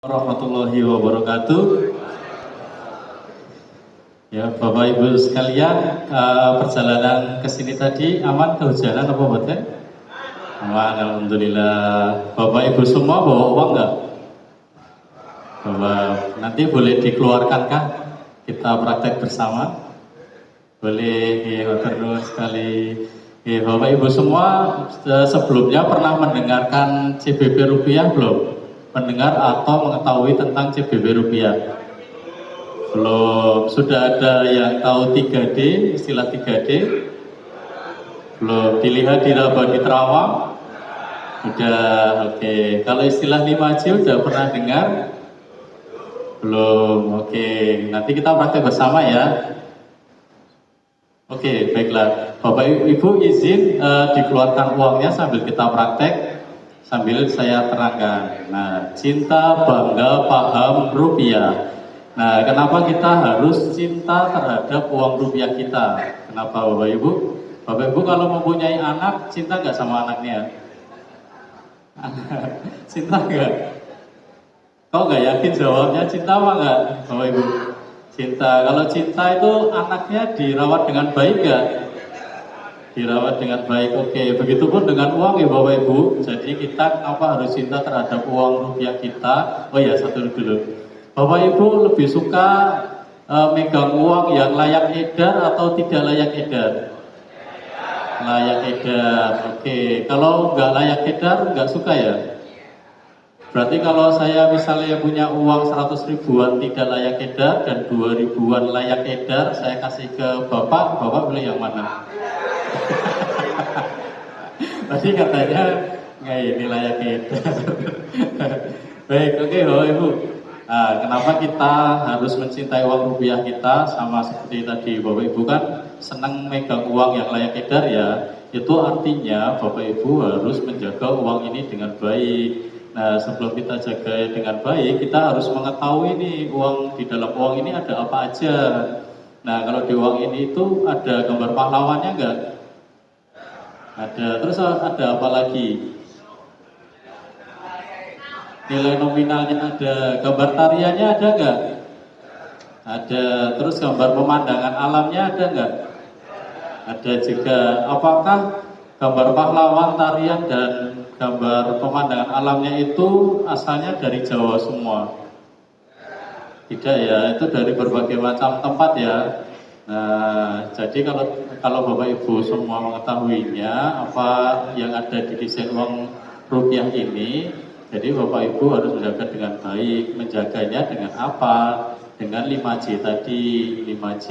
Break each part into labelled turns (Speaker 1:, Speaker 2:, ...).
Speaker 1: Warahmatullahi wabarakatuh. Ya, Bapak Ibu sekalian, perjalanan ke sini tadi aman, kehujanan apa betul? Aman, alhamdulillah. Bapak Ibu semua bawa uang nggak? Bawa. Nanti boleh dikeluarkan kah? Kita praktek bersama. Boleh, ya, terus sekali. Ya, Bapak Ibu semua sebelumnya pernah mendengarkan CBB rupiah belum? Mendengar atau mengetahui tentang CBB rupiah? Belum. Sudah ada yang tahu 3D, istilah 3D? Belum. Dilihat di Raba di Terawang? Udah, oke. Kalau istilah 5C udah pernah dengar? Belum, oke. Nanti kita praktek bersama ya. Oke, baiklah. Bapak Ibu izin dikeluarkan uangnya sambil kita praktek, sambil saya terangkan. Nah, cinta, bangga, paham, rupiah. Nah, kenapa kita harus cinta terhadap uang rupiah kita? Kenapa Bapak Ibu? Bapak Ibu kalau mempunyai anak, cinta nggak sama anaknya? Cinta nggak? Kau nggak yakin jawabnya cinta apa nggak, Bapak Ibu? Cinta. Kalau cinta itu anaknya dirawat dengan baik nggak? Dirawat dengan baik. Oke, begitupun dengan uang ya Bapak Ibu. Jadi kita kenapa harus cinta terhadap uang rupiah kita? Oh ya, satu dulu. Bapak Ibu lebih suka megang uang yang layak edar atau tidak layak edar? Layak edar. Oke, kalau nggak layak edar nggak suka ya? Berarti kalau saya misalnya punya uang 100 ribuan tidak layak edar dan 2 ribuan layak edar, saya kasih ke Bapak pilih yang mana? Tadi katanya nggak ini layak edar. Baik, oke Bapak Ibu. Nah, kenapa kita harus mencintai uang rupiah kita? Sama seperti tadi Bapak Ibu kan senang megang uang yang layak edar ya. Itu artinya Bapak Ibu harus menjaga uang ini dengan baik. Nah, sebelum kita jaga dengan baik, kita harus mengetahui nih uang di dalam uang ini ada apa aja. Nah, kalau di uang ini itu ada gambar pahlawannya enggak? Ada. Terus ada apa lagi? Nilai nominalnya ada. Gambar tariannya ada enggak? Ada. Terus gambar pemandangan alamnya ada enggak? Ada juga. Apakah gambar pahlawan, tarian, dan gambar pemandangan alamnya itu asalnya dari Jawa semua? Tidak ya, itu dari berbagai macam tempat ya. Nah, jadi kalau Bapak Ibu semua mengetahuinya apa yang ada di desain uang rupiah ini, jadi Bapak Ibu harus menjaga dengan baik. Menjaganya dengan apa? Dengan 5C tadi, 5C.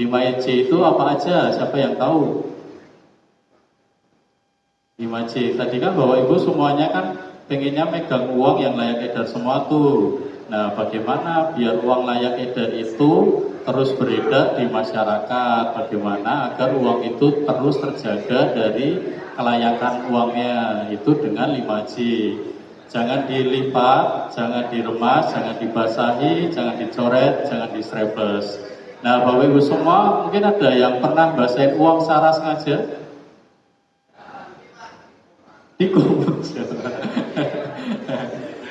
Speaker 1: 5C itu apa aja? Siapa yang tahu? 5C. Tadi kan Bapak Ibu semuanya kan pengennya megang uang yang layak edar semua tuh. Nah, bagaimana biar uang layak edar itu terus beredar di masyarakat? Bagaimana agar uang itu terus terjaga dari kelayakan uangnya? Itu dengan 5C. Jangan dilipat, jangan diremas, jangan dibasahi, jangan dicoret, jangan distrepes. Nah, Bapak Ibu semua mungkin ada yang pernah basahin uang secara sengaja? Ikut.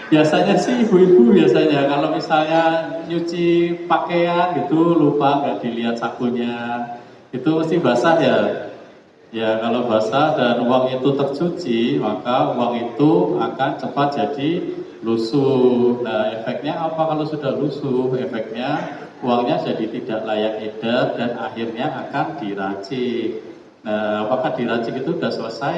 Speaker 1: Biasanya sih ibu-ibu biasanya kalau misalnya nyuci pakaian gitu lupa nggak dilihat sakunya, itu mesti basah ya. Ya kalau basah dan uang itu tercuci maka uang itu akan cepat jadi lusuh. Nah, efeknya apa kalau sudah lusuh? Efeknya uangnya jadi tidak layak edar dan akhirnya akan diracik. Nah, apakah diracik itu sudah selesai?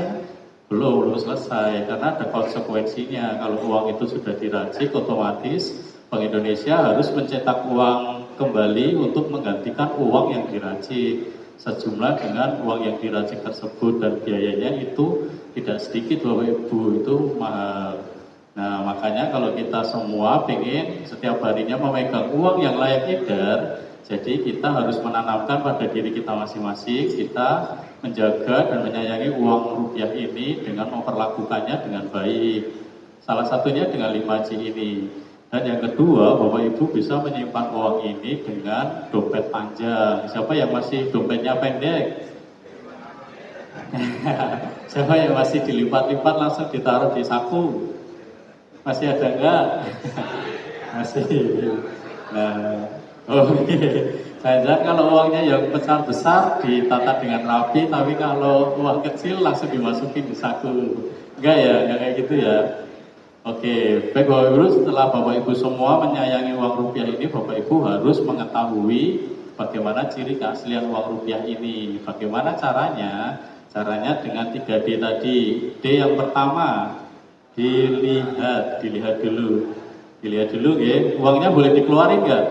Speaker 1: Belum selesai karena ada konsekuensinya. Kalau uang itu sudah diracik, otomatis Bank Indonesia harus mencetak uang kembali untuk menggantikan uang yang diracik sejumlah dengan uang yang diracik tersebut, dan biayanya itu tidak sedikit Bapak Ibu, itu mahal. Nah, makanya kalau kita semua pengen setiap harinya memegang uang yang layak edar, jadi kita harus menanamkan pada diri kita masing-masing, kita menjaga dan menyayangi uang rupiah ini dengan memperlakukannya dengan baik. Salah satunya dengan 5C ini. Dan yang kedua, Bapak Ibu bisa menyimpan uang ini dengan dompet panjang. Siapa yang masih dompetnya pendek? Siapa yang masih dilipat-lipat langsung ditaruh di saku? Masih ada enggak? Masih. Nah, oke. Jangan kalau uangnya yang besar-besar ditata dengan rapi, tapi kalau uang kecil langsung dimasukin di saku. Enggak ya, enggak kayak gitu ya. Oke, baik Bapak Ibu, setelah Bapak Ibu semua menyayangi uang rupiah ini, Bapak Ibu harus mengetahui bagaimana ciri keaslian uang rupiah ini. Bagaimana caranya? Caranya dengan 3D tadi. D yang pertama, dilihat dulu. Dilihat dulu ya, uangnya boleh dikeluarin nggak?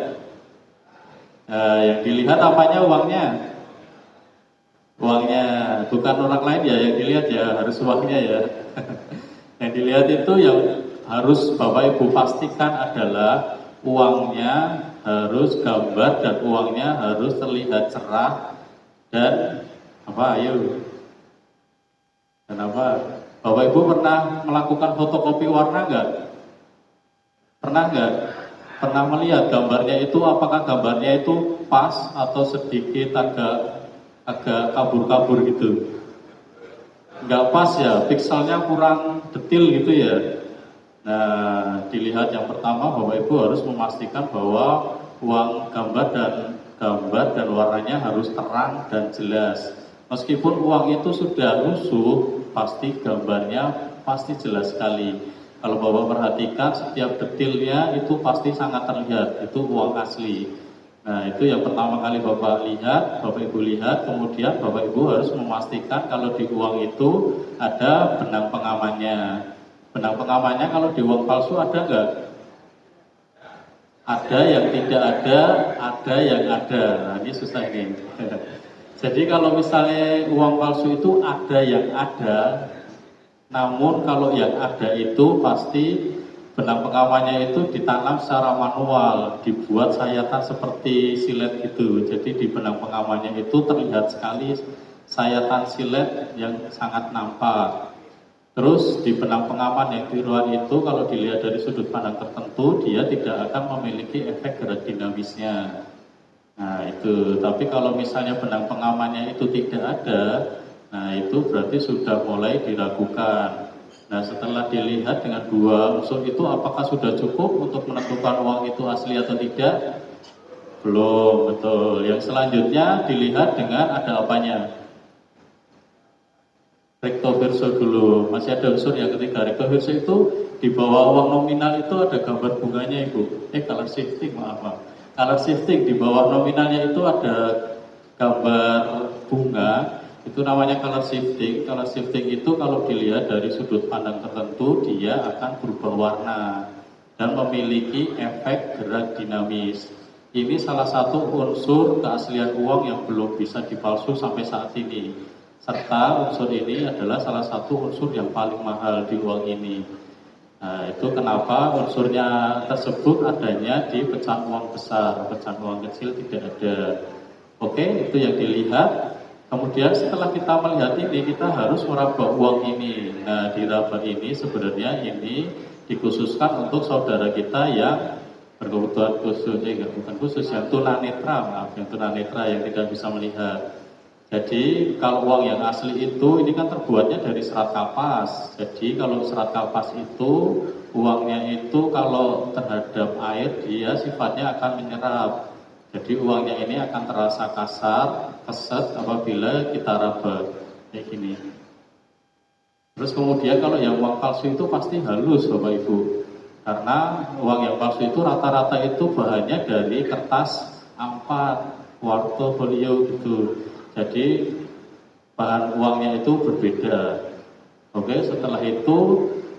Speaker 1: Yang dilihat apanya uangnya? Uangnya, bukan orang lain ya yang dilihat ya, harus uangnya ya. Yang dilihat itu yang harus Bapak Ibu pastikan adalah uangnya harus gambar dan uangnya harus terlihat cerah dan apa, ayo. Dan apa? Bapak Ibu pernah melakukan fotokopi warna nggak? Pernah nggak? Pernah melihat gambarnya itu apakah gambarnya itu pas atau sedikit agak kabur-kabur gitu? Nggak pas ya, pixelnya kurang detail gitu ya. Nah, dilihat yang pertama Bapak Ibu harus memastikan bahwa uang gambar dan warnanya harus terang dan jelas. Meskipun uang itu sudah lusuh, pasti gambarnya pasti jelas sekali. Kalau Bapak perhatikan setiap detailnya itu pasti sangat terlihat, itu uang asli. Nah, itu yang pertama kali Bapak Ibu lihat, kemudian Bapak Ibu harus memastikan kalau di uang itu ada benang pengamannya. Benang pengamannya kalau di uang palsu ada nggak? Ada yang tidak ada yang ada. Nah, ini susah ini. Jadi kalau misalnya uang palsu itu ada yang ada, namun kalau yang ada itu pasti benang pengamannya itu ditanam secara manual, dibuat sayatan seperti silet gitu. Jadi di benang pengamannya itu terlihat sekali sayatan silet yang sangat nampak. Terus di benang pengaman yang tiruan itu kalau dilihat dari sudut pandang tertentu dia tidak akan memiliki efek gerak dinamisnya. Nah itu, tapi kalau misalnya benang pengamannya itu tidak ada, nah itu berarti sudah mulai diragukan. Nah setelah dilihat dengan dua unsur itu apakah sudah cukup untuk menentukan uang itu asli atau tidak? Belum, betul. Yang selanjutnya dilihat dengan ada apanya? Recto verso dulu, masih ada unsur yang ketiga. Recto verso itu di bawah uang nominal itu ada gambar bunganya Ibu. Color shifting, maaf. Color shifting di bawah nominalnya itu ada gambar bunga, itu namanya color shifting. Color shifting itu kalau dilihat dari sudut pandang tertentu dia akan berubah warna dan memiliki efek gerak dinamis. Ini salah satu unsur keaslian uang yang belum bisa dipalsu sampai saat ini. Serta unsur ini adalah salah satu unsur yang paling mahal di uang ini. Nah, itu kenapa unsurnya tersebut adanya di pecahan uang besar, pecahan uang kecil tidak ada. Oke, itu yang dilihat. Kemudian setelah kita melihat ini, kita harus meraba uang ini. Nah, di raba ini sebenarnya ini dikhususkan untuk saudara kita yang berkebutuhan khusus, bukan khusus, yang tunanetra, yang tunanetra yang tidak bisa melihat. Jadi kalau uang yang asli itu ini kan terbuatnya dari serat kapas. Jadi kalau serat kapas itu uangnya itu kalau terhadap air dia sifatnya akan menyerap. Jadi uangnya ini akan terasa kasar, keset apabila kita raba kayak gini. Terus kemudian kalau yang uang palsu itu pasti halus Bapak Ibu. Karena uang yang palsu itu rata-rata itu bahannya dari kertas A4, quarto folio gitu. Jadi bahan uangnya itu berbeda. Oke, setelah itu,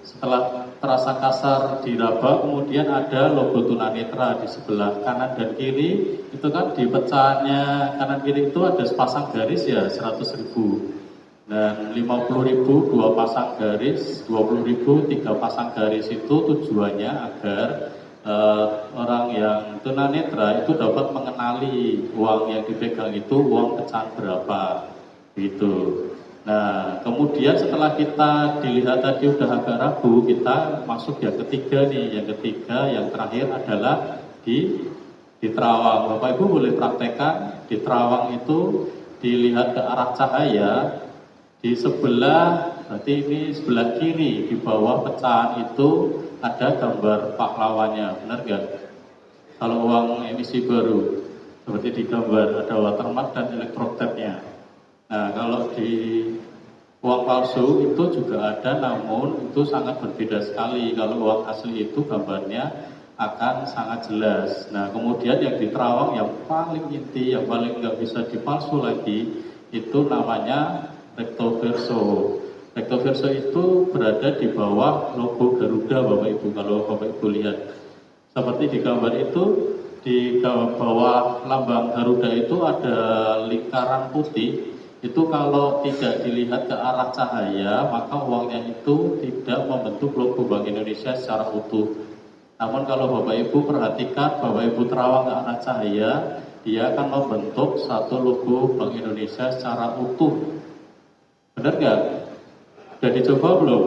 Speaker 1: setelah terasa kasar diraba, kemudian ada logo tunanetra di sebelah kanan dan kiri. Itu kan di pecahannya kanan kiri itu ada sepasang garis ya, 100.000. Dan 50.000 dua pasang garis, 20.000 tiga pasang garis itu tujuannya agar orang yang tunanetra itu dapat mengenali uang yang dipegang itu uang pecahan berapa gitu. Nah kemudian setelah kita dilihat tadi udah agak ragu, kita masuk yang ketiga nih. Yang ketiga yang terakhir adalah di terawang. Bapak Ibu boleh praktekkan di terawang itu dilihat ke arah cahaya di sebelah, berarti ini sebelah kiri di bawah pecahan itu ada gambar pahlawannya, benar nggak? Kalau uang emisi baru, seperti di gambar ada watermark dan elektrotapnya. Nah, kalau di uang palsu itu juga ada, namun itu sangat berbeda sekali. Kalau uang asli itu gambarnya akan sangat jelas. Nah, kemudian yang di Terawang yang paling inti, yang paling nggak bisa dipalsu lagi, itu namanya recto verso. Recto verso itu berada di bawah logo Garuda, Bapak Ibu. Kalau Bapak Ibu lihat, seperti di gambar itu, di bawah lambang Garuda itu ada lingkaran putih. Itu kalau tidak dilihat ke arah cahaya, maka uangnya itu tidak membentuk logo Bank Indonesia secara utuh. Namun kalau Bapak Ibu perhatikan, Bapak Ibu terawang ke arah cahaya, dia akan membentuk satu logo Bank Indonesia secara utuh. Benar nggak? Sudah dicoba belum?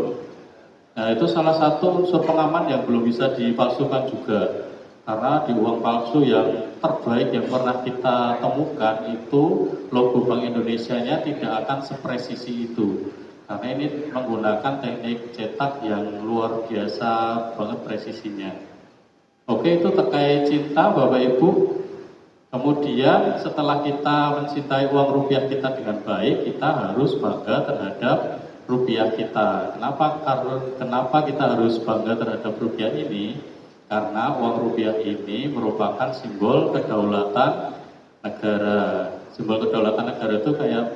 Speaker 1: Nah, itu salah satu unsur pengaman yang belum bisa dipalsukan juga. Karena di uang palsu yang terbaik yang pernah kita temukan itu logo Bank Indonesia-nya tidak akan sepresisi itu. Karena ini menggunakan teknik cetak yang luar biasa banget presisinya. Oke, itu terkait cinta Bapak Ibu. Kemudian setelah kita mencintai uang rupiah kita dengan baik, kita harus bangga terhadap rupiah kita. Kenapa kita harus bangga terhadap rupiah ini? Karena uang rupiah ini merupakan simbol kedaulatan negara. Simbol kedaulatan negara itu kayak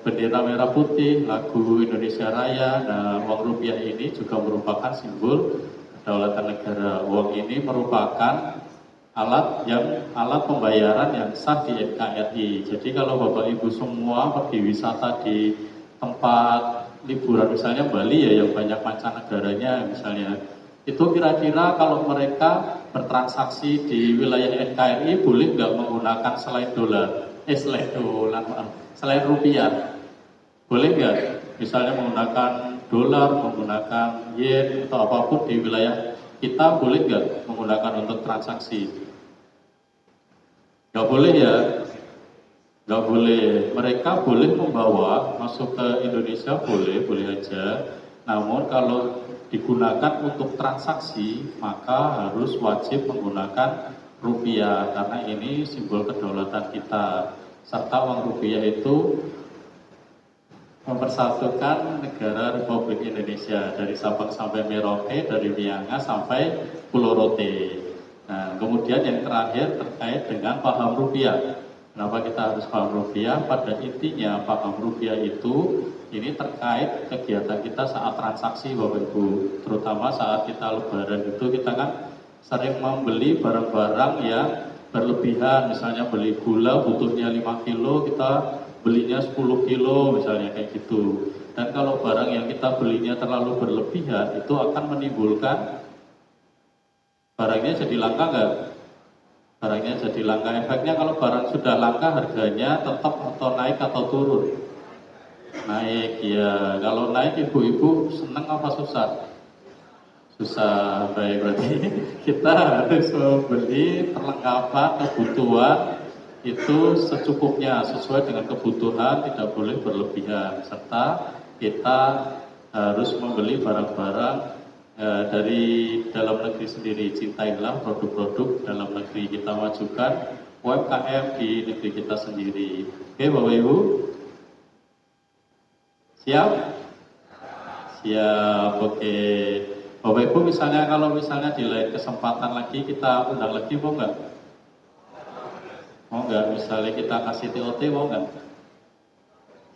Speaker 1: bendera merah putih, lagu Indonesia Raya. Nah, uang rupiah ini juga merupakan simbol kedaulatan negara. Uang ini merupakan alat pembayaran yang sah di NKRI. Jadi kalau Bapak Ibu semua pergi wisata di tempat liburan, misalnya Bali ya, yang banyak mancanegaranya misalnya, itu kira-kira kalau mereka bertransaksi di wilayah NKRI boleh nggak menggunakan selain rupiah? Boleh nggak? Misalnya menggunakan dolar, menggunakan yen atau apapun di wilayah kita, boleh nggak menggunakan untuk transaksi? Nggak boleh ya? Nggak boleh. Mereka boleh membawa masuk ke Indonesia, boleh aja. Namun kalau digunakan untuk transaksi, maka harus wajib menggunakan rupiah, karena ini simbol kedaulatan kita. Serta uang rupiah itu mempersatukan negara Republik Indonesia dari Sabang sampai Merauke, dari Miangas sampai Pulau Rote. Nah, kemudian yang terakhir terkait dengan paham rupiah. Kenapa kita harus paham rupiah? Pada intinya paham rupiah itu ini terkait kegiatan kita saat transaksi Bapak Ibu. Terutama saat kita lebaran itu kita kan sering membeli barang-barang yang berlebihan. Misalnya beli gula butuhnya 5 kilo, kita belinya 10 kilo misalnya kayak gitu. Dan kalau barang yang kita belinya terlalu berlebihan, itu akan menimbulkan barangnya jadi langka nggak? Barangnya jadi langka. Efeknya kalau barang sudah langka, harganya tetap atau naik atau turun? Naik ya. Kalau naik ibu-ibu seneng apa susah? Susah. Baik, berarti kita harus membeli perlengkapan kebutuhan itu secukupnya, sesuai dengan kebutuhan, tidak boleh berlebihan. Serta kita harus membeli barang-barang dari dalam negeri sendiri. Cintailah produk-produk dalam negeri, kita majukan UMKM di negeri kita sendiri. Oke Bapak Ibu, siap? Siap, oke. Bapak Ibu misalnya kalau misalnya di lain kesempatan lagi kita undang lagi, mau nggak? Mau nggak? Misalnya kita kasih TOT, mau nggak?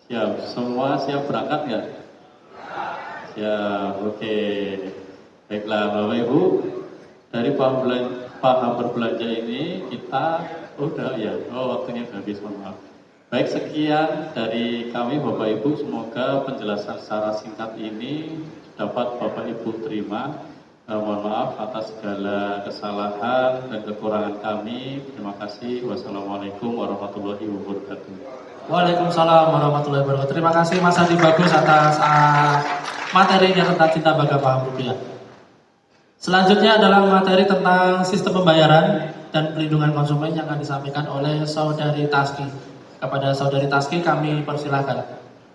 Speaker 1: Siap, semua siap berangkat nggak? Siap, oke. Baiklah Bapak Ibu, dari paham berbelanja ini kita udah ya, waktunya habis, mohon maaf. Baik, sekian dari kami Bapak Ibu, semoga penjelasan secara singkat ini dapat Bapak Ibu terima. Mohon maaf atas segala kesalahan dan kekurangan kami. Terima kasih. Wassalamualaikum warahmatullahi wabarakatuh.
Speaker 2: Waalaikumsalam warahmatullahi wabarakatuh. Terima kasih Mas Andi Bagus atas materinya tentang cinta baga paham rupiah. Selanjutnya adalah materi tentang sistem pembayaran dan pelindungan konsumen yang akan disampaikan oleh Saudari Taski. Kepada Saudari Taski kami persilahkan.